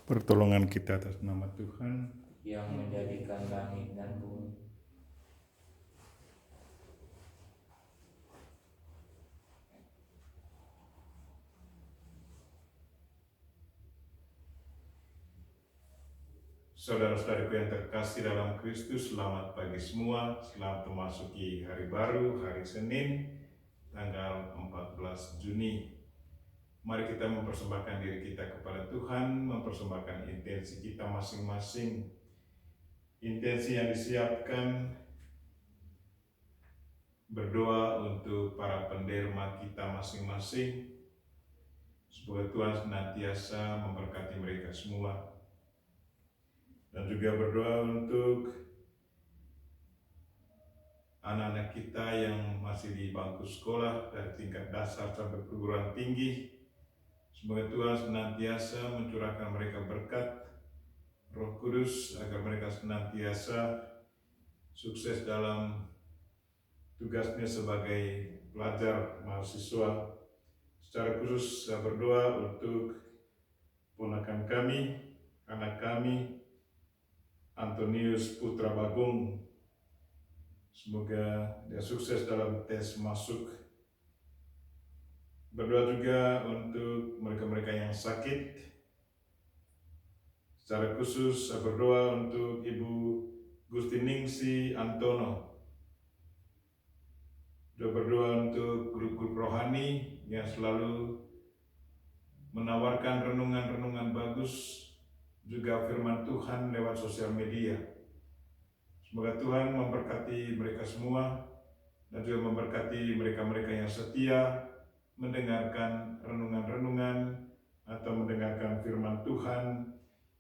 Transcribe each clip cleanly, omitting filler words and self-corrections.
Pertolongan kita atas nama Tuhan yang menjadikan langit dan bumi. Saudara-saudariku yang terkasih dalam Kristus, selamat pagi semua. Selamat memasuki hari baru, hari Senin, tanggal 14 Juni. Mari kita mempersembahkan diri kita kepada Tuhan, mempersembahkan intensi kita masing-masing. Intensi yang disiapkan berdoa untuk para penderma kita masing-masing. Semoga Tuhan senantiasa memberkati mereka semua. Dan juga berdoa untuk anak-anak kita yang masih di bangku sekolah dari tingkat dasar sampai perguruan tinggi. Semoga Tuhan senantiasa mencurahkan mereka berkat Roh Kudus agar mereka senantiasa sukses dalam tugasnya sebagai pelajar mahasiswa. Secara khusus saya berdoa untuk ponakan kami, anak kami, Antonius Putra Bagung. Semoga dia sukses dalam tes masuk. Berdoa juga untuk mereka-mereka yang sakit. Secara khusus saya berdoa untuk Ibu Gustiningsi Antono. Juga berdoa untuk grup-grup rohani yang selalu menawarkan renungan-renungan bagus, juga firman Tuhan lewat sosial media. Semoga Tuhan memberkati mereka semua dan juga memberkati mereka-mereka yang setia mendengarkan renungan-renungan atau mendengarkan firman Tuhan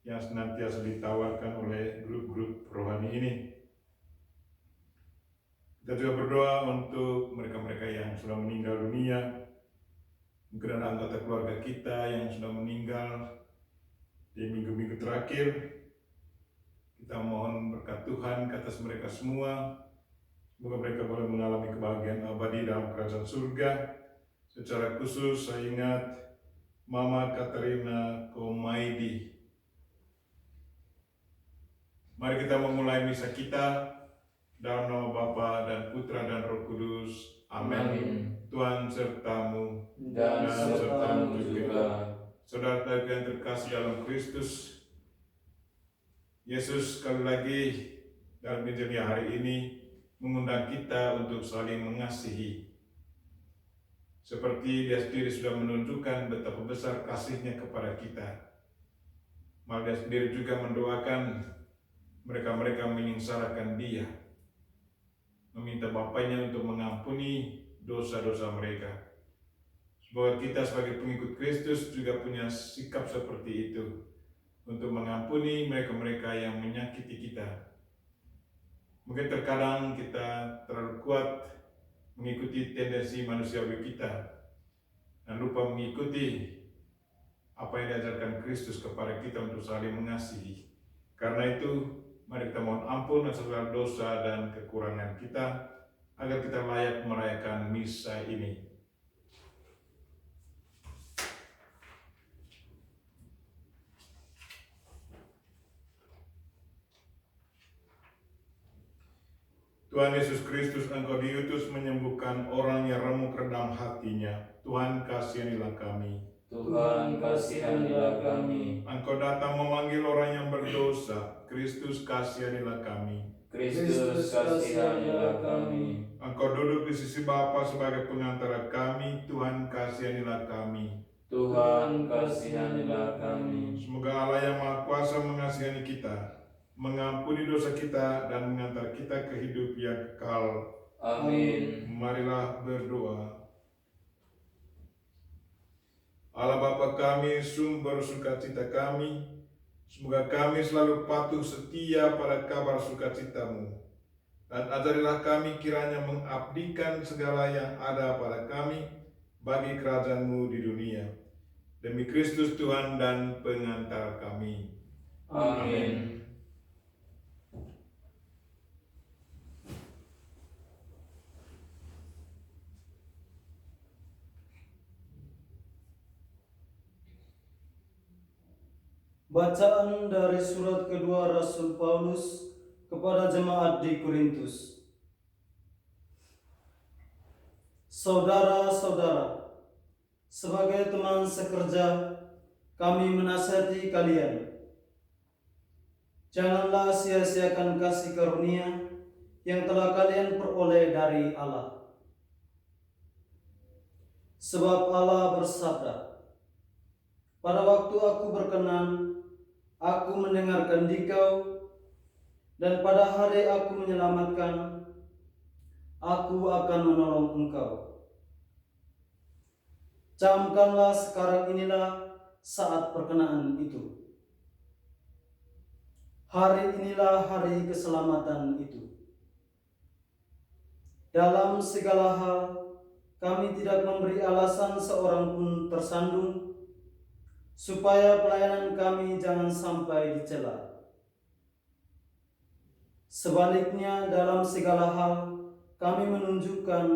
yang senantiasa ditawarkan oleh grup-grup rohani ini. Kita juga berdoa untuk mereka-mereka yang sudah meninggal dunia, mungkin ada anggota keluarga kita yang sudah meninggal di minggu-minggu terakhir. Kita mohon berkat Tuhan ke atas mereka semua. Semoga mereka boleh mengalami kebahagiaan abadi dalam kerajaan surga. Secara khusus saya ingat Mama Katerina Komaidi. Mari kita memulai misa kita dalam nama Bapa dan Putra dan Roh Kudus. Amin. Tuhan sertamu Dan sertamu juga. Saudara-saudara yang terkasih dalam Kristus, Yesus sekali lagi dalam Injilnya hari ini mengundang kita untuk saling mengasihi. Seperti dia sendiri sudah menunjukkan betapa besar kasihnya kepada kita. Maka dia sendiri juga mendoakan mereka-mereka menyengsarakan dia, meminta Bapaknya untuk mengampuni dosa-dosa mereka. Semoga kita sebagai pengikut Kristus juga punya sikap seperti itu, untuk mengampuni mereka-mereka yang menyakiti kita. Mungkin terkadang kita terlalu kuat mengikuti tendensi manusiawi kita dan lupa mengikuti apa yang diajarkan Kristus kepada kita untuk saling mengasihi. Karena itu, mari kita mohon ampun atas segala dosa dan kekurangan kita, agar kita layak merayakan misa ini. Tuhan Yesus Kristus, Engkau diutus menyembuhkan orang yang remuk redam hatinya. Tuhan, kasihanilah kami. Tuhan, kasihanilah kami. Engkau datang memanggil orang yang berdosa. Kristus, kasihanilah kami. Kristus, kasihanilah kami. Engkau duduk di sisi Bapa sebagai pengantara kami. Tuhan, kasihanilah kami. Tuhan, kasihanilah kami. Semoga Allah yang Maha Kuasa mengasihani kita, mengampuni dosa kita, dan mengantar kita ke hidup yang kekal. Amin. Marilah berdoa. Allah Bapa kami, sumber sukacita kami, semoga kami selalu patuh setia pada kabar sukacitamu. Dan ajarilah kami kiranya mengabdikan segala yang ada pada kami bagi kerajaan-Mu di dunia. Demi Kristus Tuhan dan pengantar kami. Amin. Bacaan dari surat kedua Rasul Paulus kepada jemaat di Korintus. Saudara-saudara, sebagai teman sekerja, kami menasihati kalian. Janganlah sia-siakan kasih karunia yang telah kalian peroleh dari Allah. Sebab Allah bersabda, "Pada waktu aku berkenan, aku mendengarkan dikau, dan pada hari aku menyelamatkan, aku akan menolong engkau." Camkanlah sekarang inilah saat perkenaan itu. Hari inilah hari keselamatan itu. Dalam segala hal, kami tidak memberi alasan seorang pun tersandung, supaya pelayanan kami jangan sampai dicela. Sebaliknya, dalam segala hal, kami menunjukkan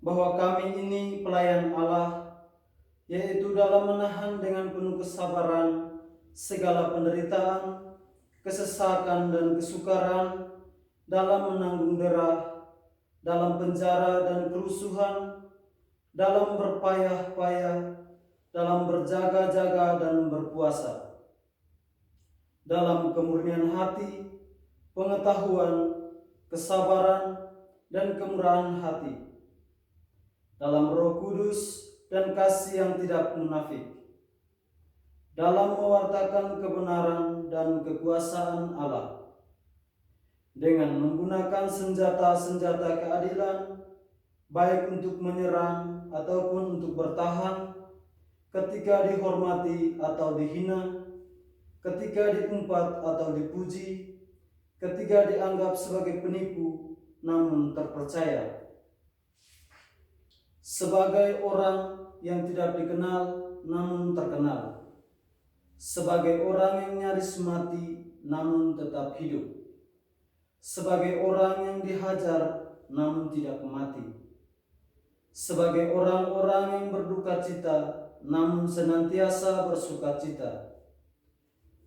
bahwa kami ini pelayan Allah, yaitu dalam menahan dengan penuh kesabaran segala penderitaan, kesesakan dan kesukaran, dalam menanggung derah, dalam penjara dan kerusuhan, dalam berpayah-payah, dalam berjaga-jaga dan berpuasa, dalam kemurnian hati, pengetahuan, kesabaran, dan kemurahan hati, dalam Roh Kudus dan kasih yang tidak munafik, dalam mewartakan kebenaran dan kekuasaan Allah, dengan menggunakan senjata-senjata keadilan, baik untuk menyerang ataupun untuk bertahan, ketika dihormati atau dihina, ketika diumpat atau dipuji, ketika dianggap sebagai penipu namun terpercaya, sebagai orang yang tidak dikenal namun terkenal, sebagai orang yang nyaris mati namun tetap hidup, sebagai orang yang dihajar namun tidak mati, sebagai orang-orang yang berduka cita namun senantiasa bersuka cita,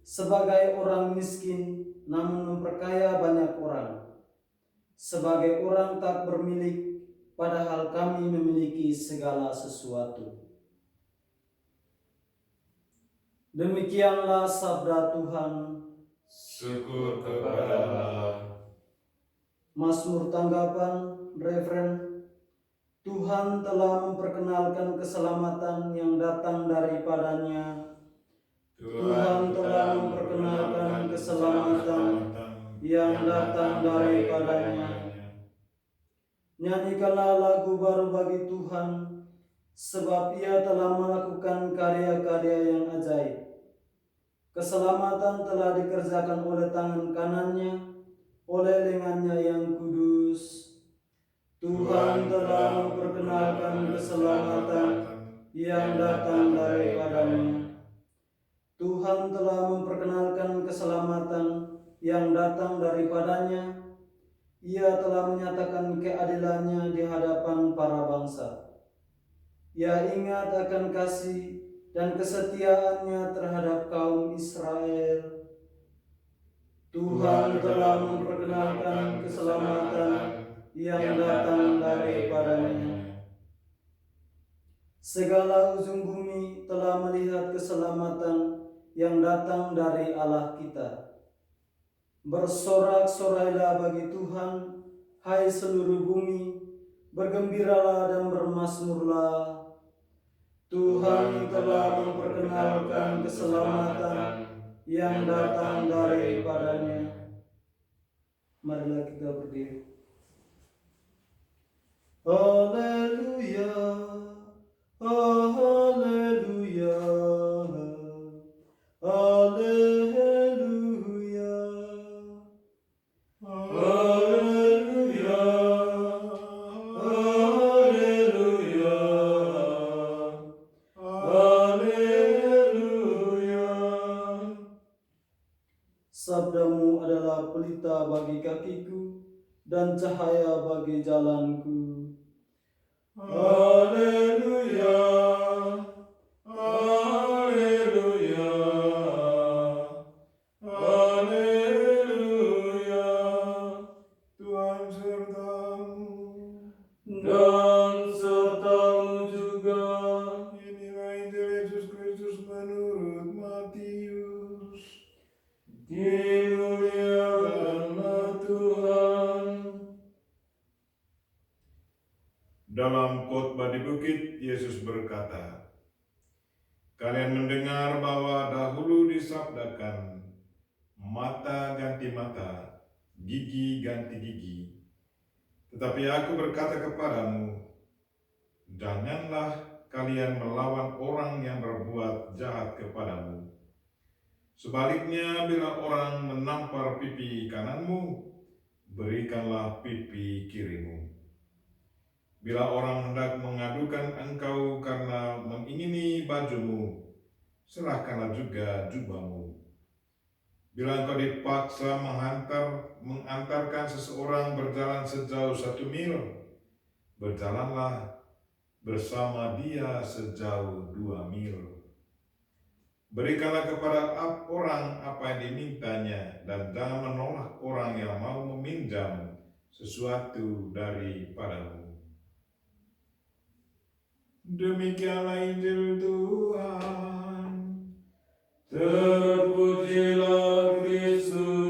sebagai orang miskin namun memperkaya banyak orang, sebagai orang tak bermilik padahal kami memiliki segala sesuatu. Demikianlah sabda Tuhan. Syukur kepada Allah. Mazmur tanggapan, Referen. Tuhan telah memperkenalkan keselamatan yang datang daripadanya. Tuhan telah memperkenalkan keselamatan yang datang daripadanya. Nyanyikanlah lagu baru bagi Tuhan, sebab Ia telah melakukan karya-karya yang ajaib. Keselamatan telah dikerjakan oleh tangan kanannya, oleh lengannya yang kudus. Tuhan telah memperkenalkan keselamatan yang datang daripadanya. Tuhan telah memperkenalkan keselamatan yang datang daripadanya. Ia telah menyatakan keadilannya di hadapan para bangsa. Ia ingat akan kasih dan kesetiaannya terhadap kaum Israel. Tuhan telah memperkenalkan keselamatan yang datang daripadanya. Segala ujung bumi telah melihat keselamatan yang datang dari Allah kita. Bersorak-sorailah bagi Tuhan, hai seluruh bumi, bergembiralah dan bermazmurlah. Tuhan telah memperkenalkan keselamatan yang datang daripadanya. Marilah kita berdiri. Haleluya, haleluya, haleluya. Sabdamu adalah pelita bagi kakiku dan cahaya bagi jalanku. Haleluya, haleluya, Dimuliakanlah Tuhan. Dalam khotbah di bukit, Yesus berkata, "Kalian mendengar bahwa dahulu disabdakan, mata ganti mata, gigi ganti gigi. Tetapi aku berkata kepadamu, janganlah kalian melawan orang yang berbuat jahat kepadamu. Sebaliknya, bila orang menampar pipi kananmu, berikanlah pipi kirimu. Bila orang hendak mengadukan engkau karena mengingini bajumu, serahkanlah juga jubahmu. Bila engkau dipaksa mengantarkan seseorang berjalan sejauh 1 mil, berjalanlah bersama dia sejauh 2 mil. Berikanlah kepada orang apa yang dimintanya, dan jangan menolak orang yang mau meminjam sesuatu daripadamu." Demikianlah Injil Tuhan. Terpujilah Kristus.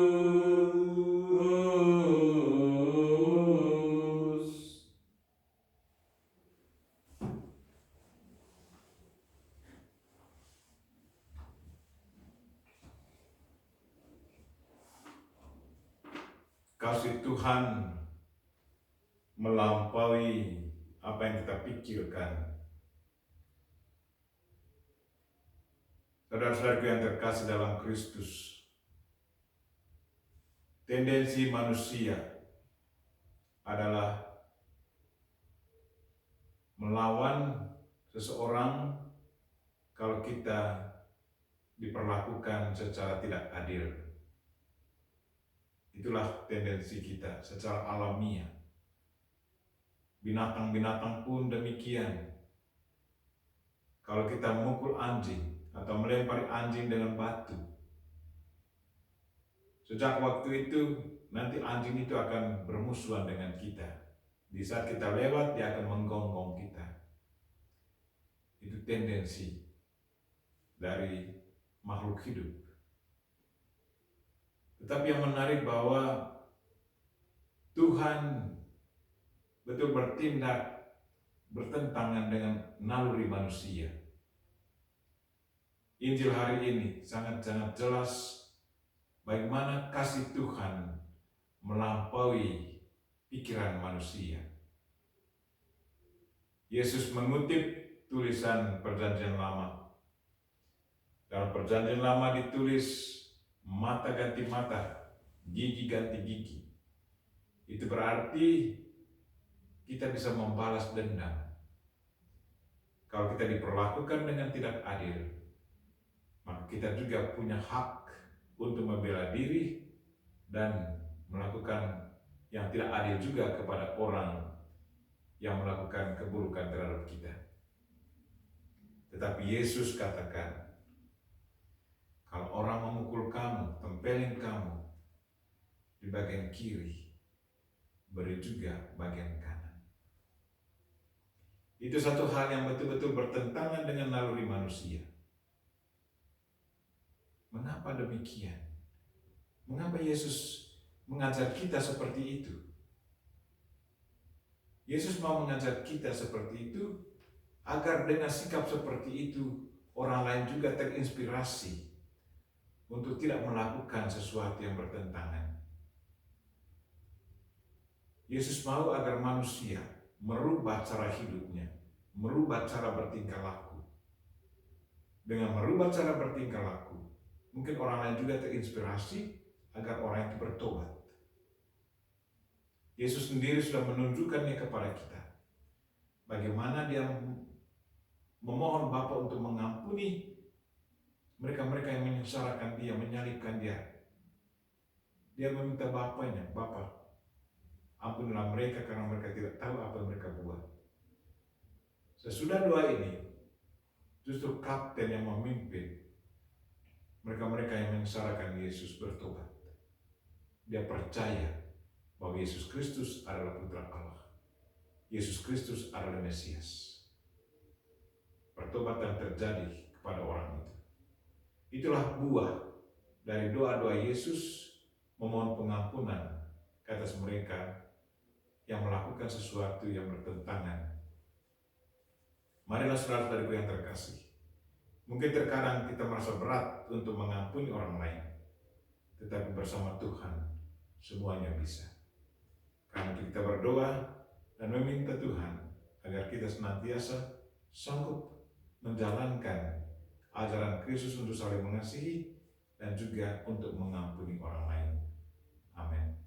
Kasih Tuhan melampaui apa yang kita pikirkan. Saudara-saudaraku yang terkasih dalam Kristus, tendensi manusia adalah melawan seseorang kalau kita diperlakukan secara tidak adil. Itulah tendensi kita secara alamiah. Binatang-binatang pun demikian. Kalau kita memukul anjing atau melempari anjing dengan batu, sejak waktu itu nanti anjing itu akan bermusuhan dengan kita. Di saat kita lewat, dia akan menggonggong kita. Itu tendensi dari makhluk hidup. Tetapi yang menarik bahwa Tuhan betul bertindak bertentangan dengan naluri manusia. Injil hari ini sangat-sangat jelas bagaimana kasih Tuhan melampaui pikiran manusia. Yesus mengutip tulisan Perjanjian Lama. Dalam Perjanjian Lama ditulis mata ganti mata, gigi ganti gigi. Itu berarti kita bisa membalas dendam. Kalau kita diperlakukan dengan tidak adil, maka kita juga punya hak untuk membela diri dan melakukan yang tidak adil juga kepada orang yang melakukan keburukan terhadap kita. Tetapi Yesus katakan, kalau orang memukul kamu, tempelin kamu di bagian kiri, beri juga bagian kanan. Itu satu hal yang betul-betul bertentangan dengan naluri manusia. Mengapa demikian? Mengapa Yesus mengajar kita seperti itu? Yesus mau mengajar kita seperti itu agar dengan sikap seperti itu orang lain juga terinspirasi untuk tidak melakukan sesuatu yang bertentangan. Yesus mau agar manusia merubah cara hidupnya, merubah cara bertingkah laku. Dengan merubah cara bertingkah laku, mungkin orang lain juga terinspirasi agar orang itu bertobat. Yesus sendiri sudah menunjukkannya kepada kita. Bagaimana dia memohon Bapa untuk mengampuni mereka-mereka yang menyengsarakan dia, menyalibkan dia. Dia meminta Bapanya, Bapa, ampunilah mereka karena mereka tidak tahu apa yang mereka buat. Sesudah doa ini, justru kapten yang memimpin mereka-mereka yang menyengsarakan Yesus bertobat. Dia percaya bahwa Yesus Kristus adalah Putra Allah. Yesus Kristus adalah Mesias. Pertobatan terjadi kepada orang itu. Itulah buah dari doa-doa Yesus memohon pengampunan ke atas mereka yang melakukan sesuatu yang bertentangan. Marilah saudara-saudariku yang terkasih, mungkin terkadang kita merasa berat untuk mengampuni orang lain, tetapi bersama Tuhan semuanya bisa. Karena kita berdoa dan meminta Tuhan agar kita senantiasa sanggup menjalankan ajaran Kristus untuk saling mengasihi dan juga untuk mengampuni orang lain. Amin.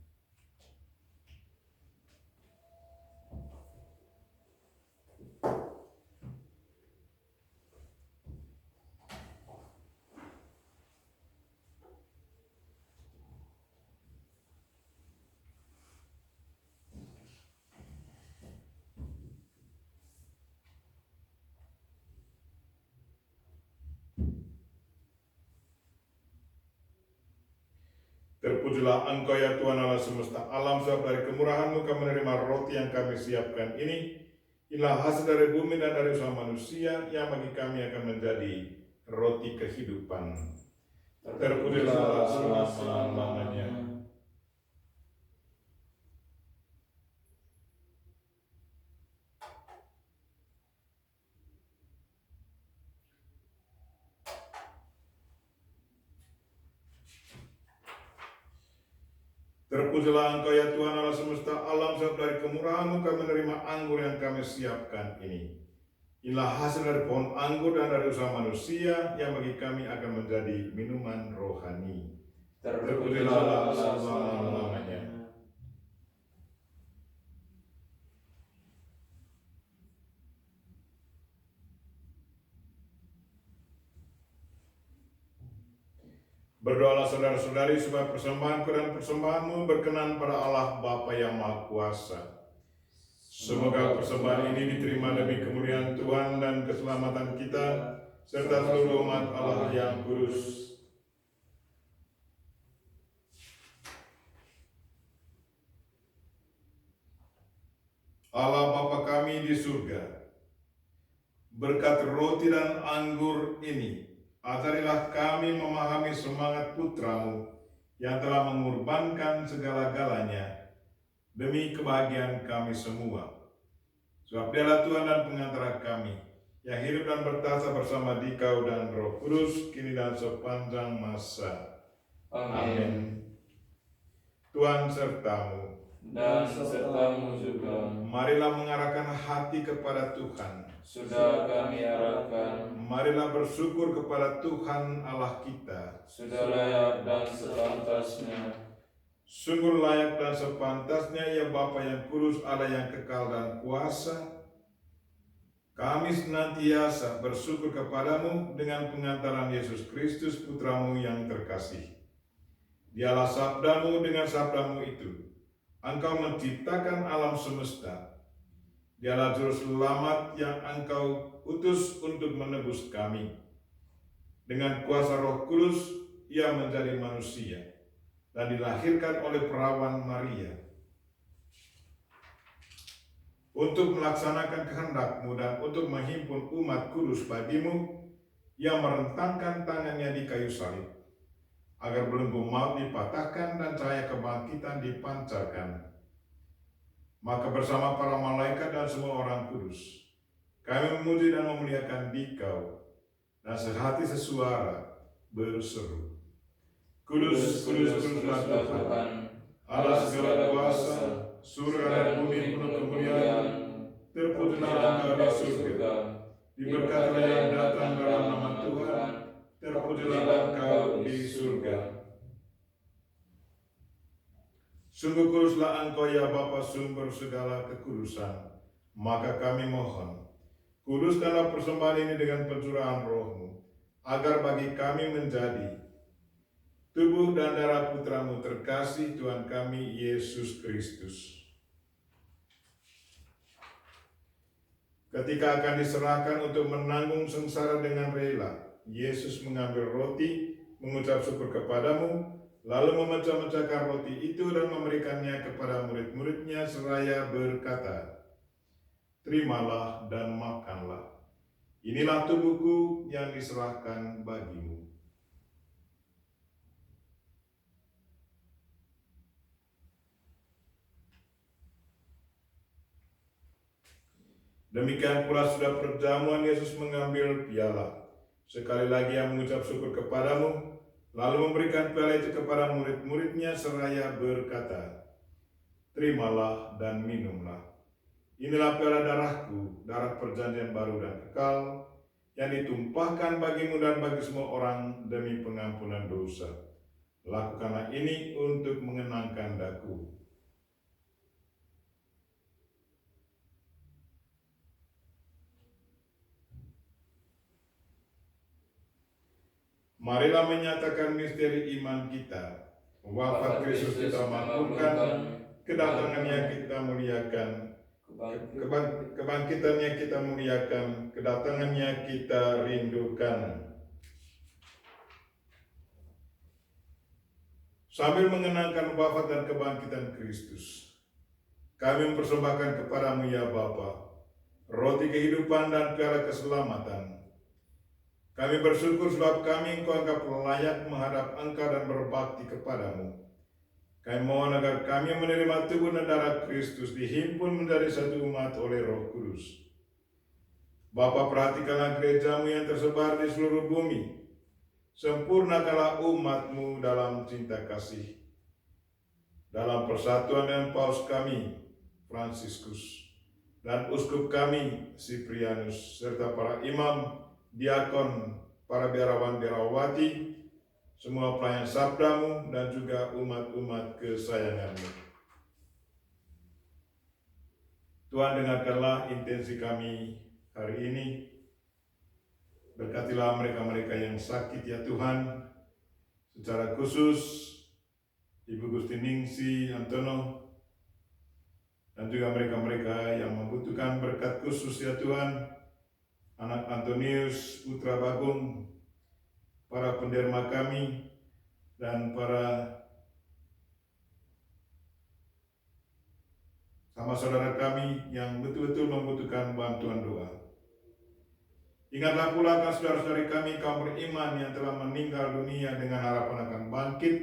Terpujilah Engkau ya Tuhan Allah semesta alam, sebab dari kemurahan-Mu kami menerima roti yang kami siapkan ini. Inilah hasil dari bumi dan dari usaha manusia yang bagi kami akan menjadi roti kehidupan. Terpujilah selama-lamanya. Terpujilah Engkau ya Tuhan Allah semesta alam, sebab dari kemurahan-Mu kami menerima anggur yang kami siapkan ini. Inilah hasil dari pohon anggur dan dari usaha manusia yang bagi kami akan menjadi minuman rohani. Terpujilah selama-lamanya. Berdoalah saudara-saudari supaya persembahanku dan persembahanmu berkenan pada Allah Bapa yang Maha Kuasa. Semoga persembahan ini diterima demi kemuliaan Tuhan dan keselamatan kita, serta seluruh umat Allah yang kudus. Allah Bapa kami di surga, berkat roti dan anggur ini, ajarilah kami memahami semangat Putra-Mu yang telah mengorbankan segala-galanya demi kebahagiaan kami semua. Sebab Dialah Tuhan dan pengantara kami, yang hidup dan bertahta bersama Dikau dan Roh Kudus, kini dan sepanjang masa. Amin. Tuhan sertamu. Dan sertamu juga. Marilah mengarahkan hati kepada Tuhan. Sudah kami arahkan. Marilah bersyukur kepada Tuhan Allah kita. Sudah layak dan sepantasnya. Sungguh layak dan sepantasnya ya Bapa yang kudus, Allah yang kekal dan kuasa. Kami senantiasa bersyukur kepadamu dengan pengantaran Yesus Kristus Putra-Mu yang terkasih. Dialah sabdamu, dengan sabdamu itu Engkau menciptakan alam semesta. Dialah juru selamat yang Engkau utus untuk menebus kami. Dengan kuasa Roh Kudus Ia menjadi manusia dan dilahirkan oleh perawan Maria. Untuk melaksanakan kehendak-Mu dan untuk menghimpun umat kudus bagi-Mu, Ia merentangkan tangannya di kayu salib, agar belenggu maut dipatahkan dan cahaya kebangkitan dipancarkan. Maka bersama para malaikat dan semua orang kudus, kami memuji dan memuliakan Dikau, dan sehati sesuara berseru, Kudus, kudus, kuduslah Tuhan, Allah segala kuasa, surga dan bumi penuh kemuliaan. Terpujilah Engkau di surga, diberkatilah yang datang dalam nama Tuhan. Terpujilah Engkau di surga. Sungguh kuduslah Engkau ya Bapa, sumber segala kekudusan. Maka kami mohon, kuduskanlah persembahan ini dengan pencurahan Roh-Mu, agar bagi kami menjadi tubuh dan darah Putra-Mu terkasih, Tuhan kami Yesus Kristus. Ketika akan diserahkan untuk menanggung sengsara dengan rela, Yesus mengambil roti, mengucap syukur kepadamu, lalu memecah-mecahkan roti itu dan memberikannya kepada murid-muridnya seraya berkata, Terimalah dan makanlah. Inilah tubuhku yang diserahkan bagimu. Demikian pula sudah perjamuan Yesus mengambil piala. Sekali lagi ia mengucap syukur kepadamu, lalu memberikan piala itu kepada murid-muridnya seraya berkata, "Terimalah dan minumlah. Inilah piala darahku, darah perjanjian baru dan kekal, yang ditumpahkan bagimu dan bagi semua orang demi pengampunan dosa. Lakukanlah ini untuk mengenangkan daku." Marilah menyatakan misteri iman kita. Wafat Kristus kita maklumkan, kedatangannya kita muliakan, kebangkitannya kita muliakan, kedatangannya kita rindukan. Sambil mengenangkan wafat dan kebangkitan Kristus, kami mempersembahkan kepadamu ya Bapa, roti kehidupan dan piala keselamatan. Kami bersyukur sebab kami Engkau anggap layak menghadap Engkau dan berbakti kepadamu. Kami mohon agar kami menerima tubuh dan darah Kristus dihimpun menjadi satu umat oleh Roh Kudus. Bapa, perhatikanlah gerejamu yang tersebar di seluruh bumi. Sempurnakanlah umatmu dalam cinta kasih. Dalam persatuan dengan Paus kami, Fransiskus, dan Uskup kami, Siprianus, serta para imam, diakon, para biarawan-biarawati, semua pelayan sabdamu, dan juga umat-umat kesayanganmu. Tuhan, dengarkanlah intensi kami hari ini. Berkatilah mereka-mereka yang sakit ya Tuhan, secara khusus Ibu Gusti Ningsi Antono, dan juga mereka-mereka yang membutuhkan berkat khusus ya Tuhan, anak Antonius Putra Bagung, para penderma kami, dan para sama saudara kami yang betul-betul membutuhkan bantuan doa. Ingatlah pula akan saudara-saudari kami kaum beriman yang telah meninggal dunia dengan harapan akan bangkit.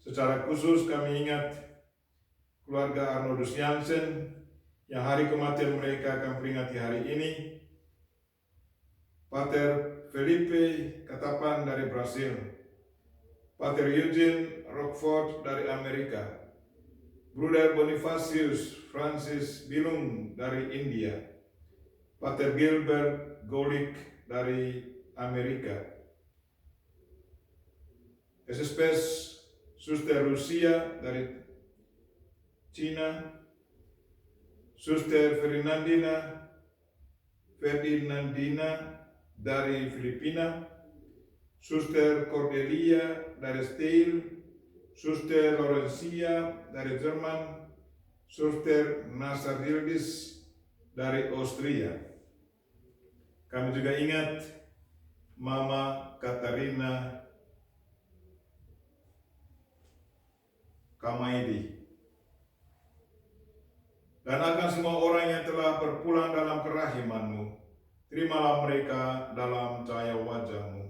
Secara khusus kami ingat keluarga Arnoldus Jansen yang hari kematian mereka akan peringati hari ini. Pater Felipe Katapan dari Brasil, Pater Eugene Rockford dari Amerika, Bruder Bonifacius Francis Bilung dari India, Pater Gilbert Golik dari Amerika, SSPS Suster Rusia dari Cina, Suster Ferdinandina dari Filipina, Suster Cordelia dari Steil, Suster Lorencia dari Jerman, Suster Nasardildis dari Austria. Kami juga ingat Mama Katarina Kamaidi, dan akan semua orang yang telah berpulang dalam kerahiman-Mu. Terimalah mereka dalam cahaya wajah-Mu.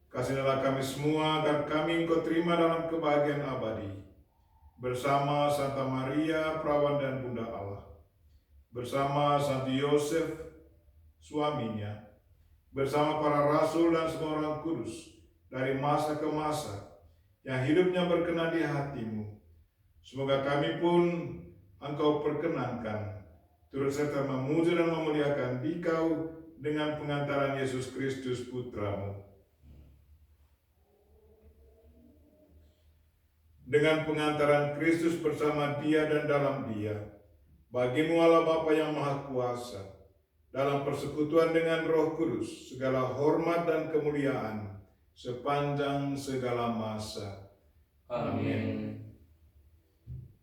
Kasihilah kami semua agar kami Engkau terima dalam kebahagiaan abadi, bersama Santa Maria, Perawan dan Bunda Allah, bersama Santo Yosef, suaminya, bersama para rasul dan semua orang kudus, dari masa ke masa, yang hidupnya berkenan di hati-Mu. Semoga kami pun Engkau perkenankan, turut serta memuji dan memuliakan Dikau dengan pengantaran Yesus Kristus Putra-Mu. Dengan pengantaran Kristus bersama Dia dan dalam Dia, bagi-Mu Allah Bapa yang Maha Kuasa, dalam persekutuan dengan Roh Kudus, segala hormat dan kemuliaan sepanjang segala masa. Amin.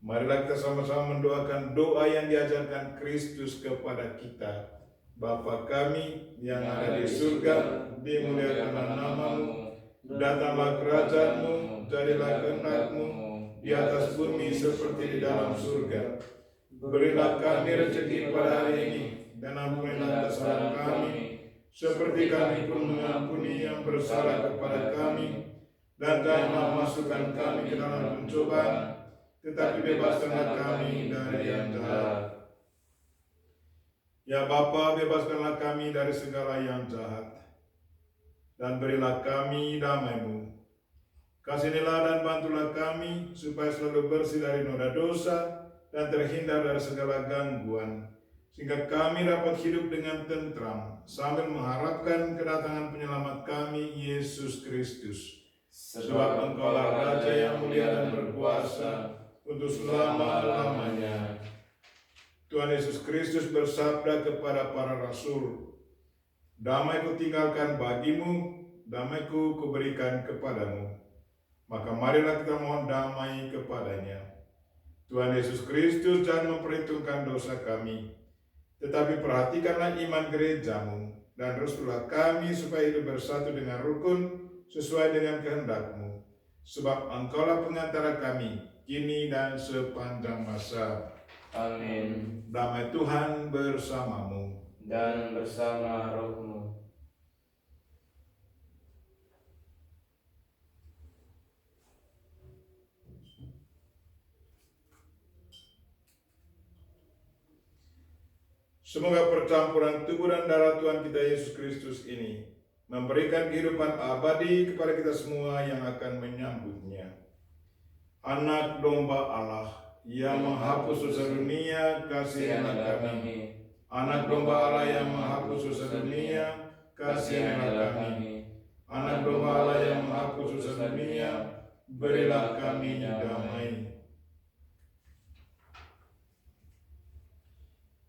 Marilah kita sama-sama mendoakan doa yang diajarkan Kristus kepada kita. Bapa kami yang ada di surga, dimuliakanlah nama-Mu, datanglah kerajaan-Mu, jadilah kehendak-Mu di atas bumi seperti di dalam surga. Berilah kami rezeki pada hari ini, dan ampunilah kesalahan kami, seperti kami pun mengampuni yang bersalah kepada kami. Dan janganlah masukkan kami ke dalam pencobaan, tetapi bebaskanlah kami dari yang jahat. Ya Bapa, bebaskanlah kami dari segala yang jahat, dan berilah kami damai-Mu. Kasihanilah dan bantulah kami, supaya selalu bersih dari noda dosa, dan terhindar dari segala gangguan, sehingga kami dapat hidup dengan tentram, sambil mengharapkan kedatangan penyelamat kami, Yesus Kristus. Sebab Engkaulah Raja yang mulia dan berkuasa, untuk selama-lamanya. Tuhan Yesus Kristus bersabda kepada para rasul, "Damai kutinggalkan bagimu, damai-Ku kuberikan kepadamu." Maka marilah kita mohon damai kepadanya. Tuhan Yesus Kristus jangan memperhitungkan dosa kami, tetapi perhatikanlah iman gereja-Mu, dan restulah kami supaya hidup bersatu dengan rukun sesuai dengan kehendak-Mu. Sebab Engkaulah pengantara kami, kini dan sepanjang masa. Amin. Damai Tuhan bersamamu. Dan bersama rohmu. Semoga percampuran tubuh dan darah Tuhan kita Yesus Kristus ini memberikan kehidupan abadi kepada kita semua yang akan menyambutnya. Anak domba Allah yang menghapus dosa dunia, kasihilah kami. Anak domba Allah yang menghapus dosa dunia, kasihilah kami. Anak domba Allah yang menghapus dosa dunia, berilah kami damai.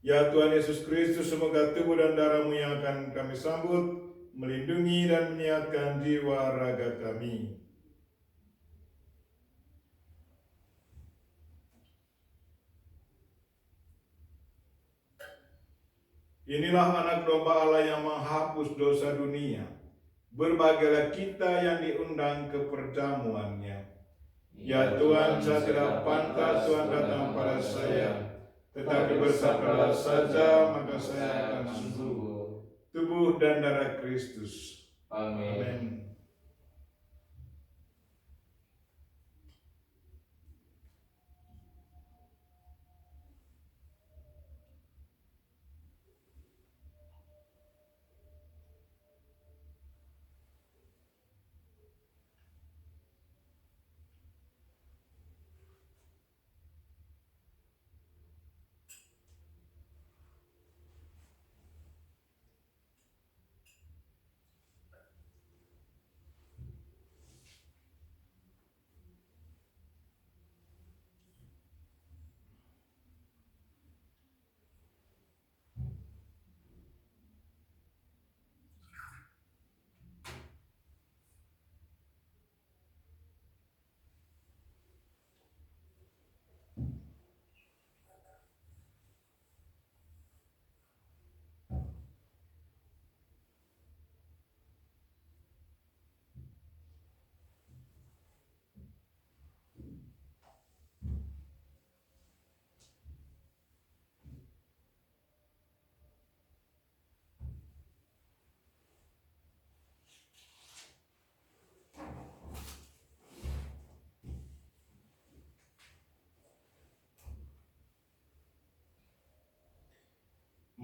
Ya Tuhan Yesus Kristus, semoga tubuh dan darah-Mu yang akan kami sambut melindungi dan menyehatkan jiwa raga kami. Inilah anak domba Allah yang menghapus dosa dunia. Berbahagialah kita yang diundang ke perjamuannya. Ya Tuhan, saya tidak pantas Tuhan datang pada saya, tetapi bersabdalah saja, maka saya akan sembuh. Tubuh dan darah Kristus. Amin. Amin.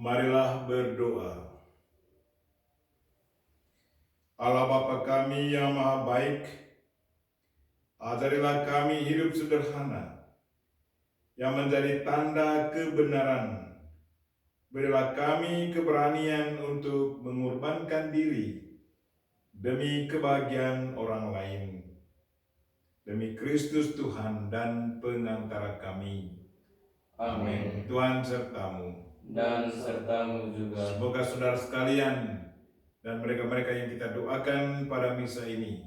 Marilah berdoa. Allah Bapa kami yang maha baik, ajarilah kami hidup sederhana yang menjadi tanda kebenaran. Berilah kami keberanian untuk mengorbankan diri demi kebahagiaan orang lain, demi Kristus Tuhan dan pengantara kami. Amin. Tuhan sertamu. Dan sertamu juga. Semoga saudara sekalian dan mereka-mereka yang kita doakan pada misa ini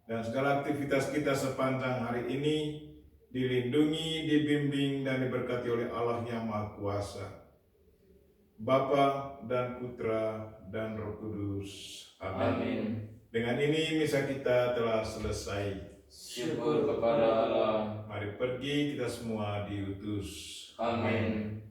dan segala aktivitas kita sepanjang hari ini dilindungi, dibimbing, dan diberkati oleh Allah yang Maha Kuasa, Bapa dan Putra dan Roh Kudus. Amin. Amin. Dengan ini misa kita telah selesai. Syukur kepada Allah. Mari pergi kita semua diutus. Amin.